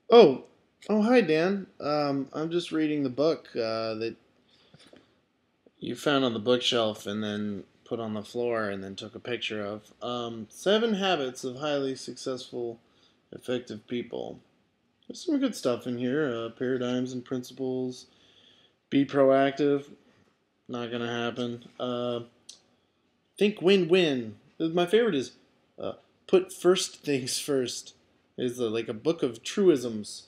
Oh, oh, hi, Dan. I'm just reading the book that you found on the bookshelf and then put on the floor and then took a picture of. Seven Habits of Highly Successful, Effective People. There's some good stuff in here. Paradigms and principles. Be proactive. Not gonna happen. Think win-win. My favorite is uh, put first things first. Is like a book of truisms.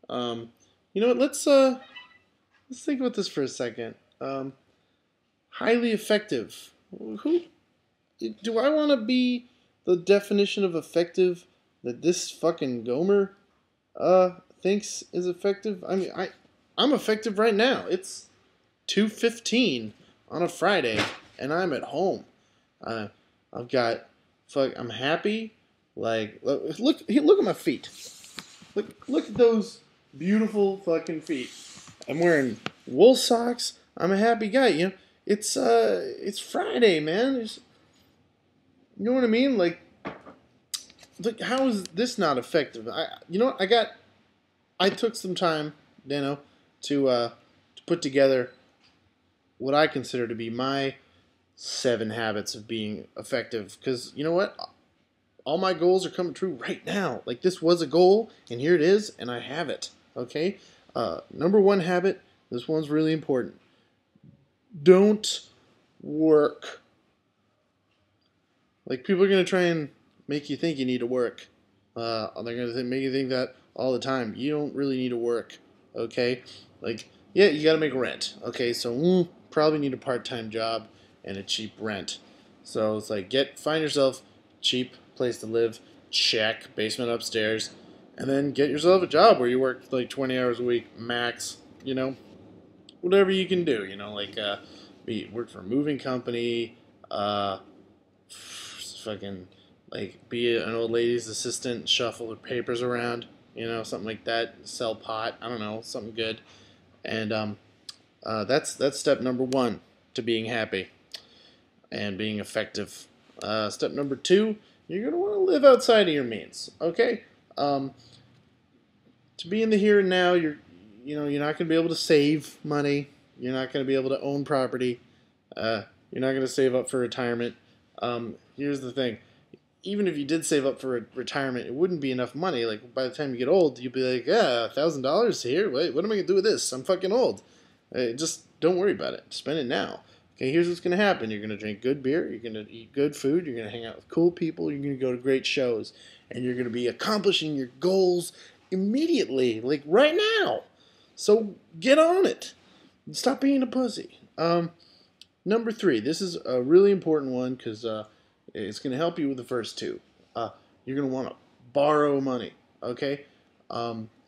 Um, you know what? Let's think about this for a second. Highly effective. Who do I want to be? The definition of effective that this fucking Gomer thinks is effective. I mean, I'm effective right now. It's 2:15 on a Friday, and I'm at home. Uh, I've got I'm happy. Like look at my feet. Look at those beautiful fucking feet. I'm wearing wool socks. I'm a happy guy. It's Friday, man. You know what I mean? Like, look, how is this not effective? You know what? I took some time, Dano, to put together what I consider to be my seven habits of being effective. Because you know what? All my goals are coming true right now. Like this was a goal, and here it is, and I have it. Okay. Number one habit. This one's really important. Don't work. Like people are gonna try and make you think you need to work. They're gonna make you think that all the time. You don't really need to work. Okay. Like yeah, you gotta make rent. Okay, so probably need a part-time job and a cheap rent. So it's like find yourself cheap place to live. Check basement upstairs, and then get yourself a job where you work like 20 hours a week max. Whatever you can do. Like work for a moving company. Uh, fucking be an old lady's assistant, shuffle her papers around. Something like that. Sell pot. I don't know, something good. And that's step number one to being happy and being effective. Step number two, you're gonna want to live outside of your means. Okay. Um, to be in the here and now, you're not gonna be able to save money. You're not gonna be able to own property. You're not gonna save up for retirement. Here's the thing: even if you did save up for retirement, it wouldn't be enough money. Like by the time you get old, you'd be like, yeah, $1,000 here. Wait, what am I gonna do with this? I'm fucking old. Just don't worry about it. Spend it now. Okay, here's what's gonna happen. You're gonna drink good beer. You're gonna eat good food. You're gonna hang out with cool people. You're gonna go to great shows, and you're gonna be accomplishing your goals immediately, like right now. So get on it. Stop being a pussy. Number three. This is a really important one because it's going to help you with the first two. You're going to want to borrow money, okay?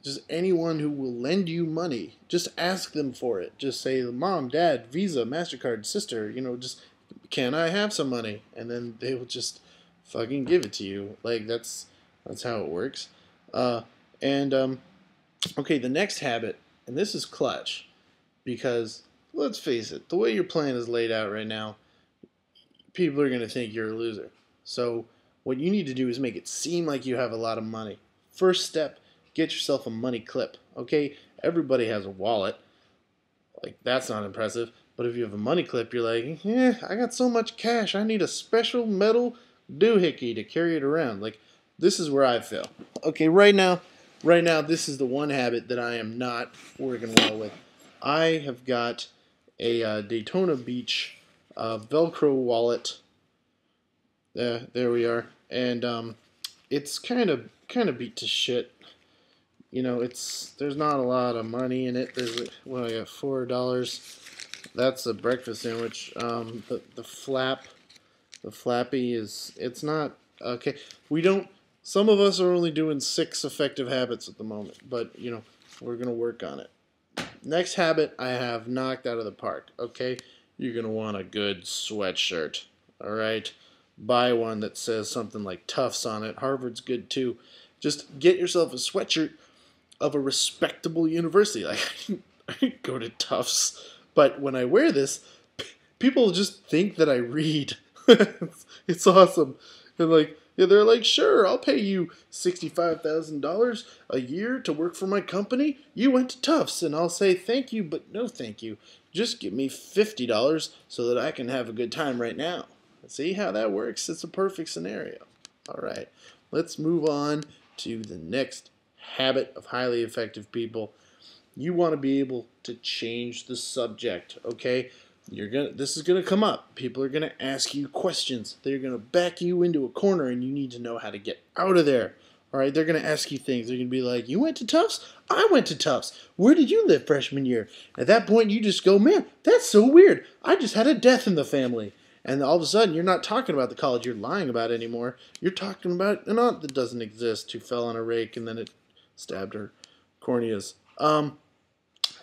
Just anyone who will lend you money, just ask them for it. Just say, Mom, Dad, Visa, MasterCard, sister, just, can I have some money? And then they will just fucking give it to you. Like, that's how it works. And, okay, the next habit, and this is clutch, because, let's face it, the way your plan is laid out right now, people are going to think you're a loser. So, what you need to do is make it seem like you have a lot of money. First step, get yourself a money clip. Okay? Everybody has a wallet. Like, that's not impressive. But if you have a money clip, you're like, yeah, I got so much cash. I need a special metal doohickey to carry it around. Like, this is where I fail. Okay, right now, this is the one habit that I am not working well with. I have got a Daytona Beach Velcro wallet. There we are, and it's kind of beat to shit. There's not a lot of money in it. I got $4. That's a breakfast sandwich. The flappy it's not okay. We don't. Some of us are only doing 6 effective habits at the moment, but we're gonna work on it. Next habit I have knocked out of the park. Okay, you're gonna want a good sweatshirt. All right, buy one that says something like Tufts on it. Harvard's good too. Just get yourself a sweatshirt of a respectable university. Like I go to Tufts, but when I wear this, people just think that I read. It's awesome. And like Yeah, they're like, sure, I'll pay you $65,000 a year to work for my company. You went to Tufts, and I'll say thank you, but no thank you. Just give me $50 so that I can have a good time right now. See how that works? It's a perfect scenario. All right, let's move on to the next habit of highly effective people. You want to be able to change the subject, okay? This is gonna come up. People are gonna ask you questions. They're gonna back you into a corner, and you need to know how to get out of there. All right, they're gonna ask you things. They're gonna be like, "You went to Tufts? I went to Tufts. Where did you live freshman year?" At that point, you just go, "Man, that's so weird. I just had a death in the family." And all of a sudden, you're not talking about the college you're lying about anymore. You're talking about an aunt that doesn't exist who fell on a rake and then it stabbed her corneas. And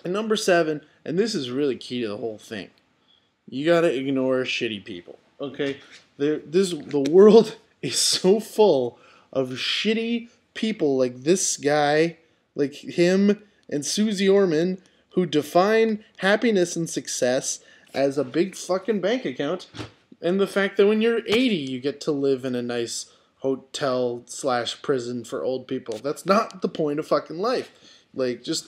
number 7, and this is really key to the whole thing. You gotta ignore shitty people. Okay, the world is so full of shitty people like this guy, like him and Susie Orman, who define happiness and success as a big fucking bank account, and the fact that when you're 80, you get to live in a nice hotel/prison for old people. That's not the point of fucking life. Like, just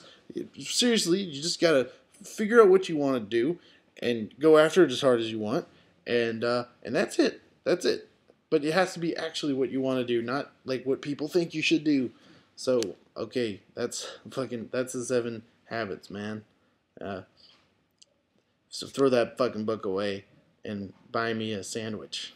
seriously, you just gotta figure out what you want to do and go after it as hard as you want, and that's it. That's it. But it has to be actually what you want to do, not like what people think you should do. So, okay, that's the 7 habits, man. So throw that fucking book away and buy me a sandwich.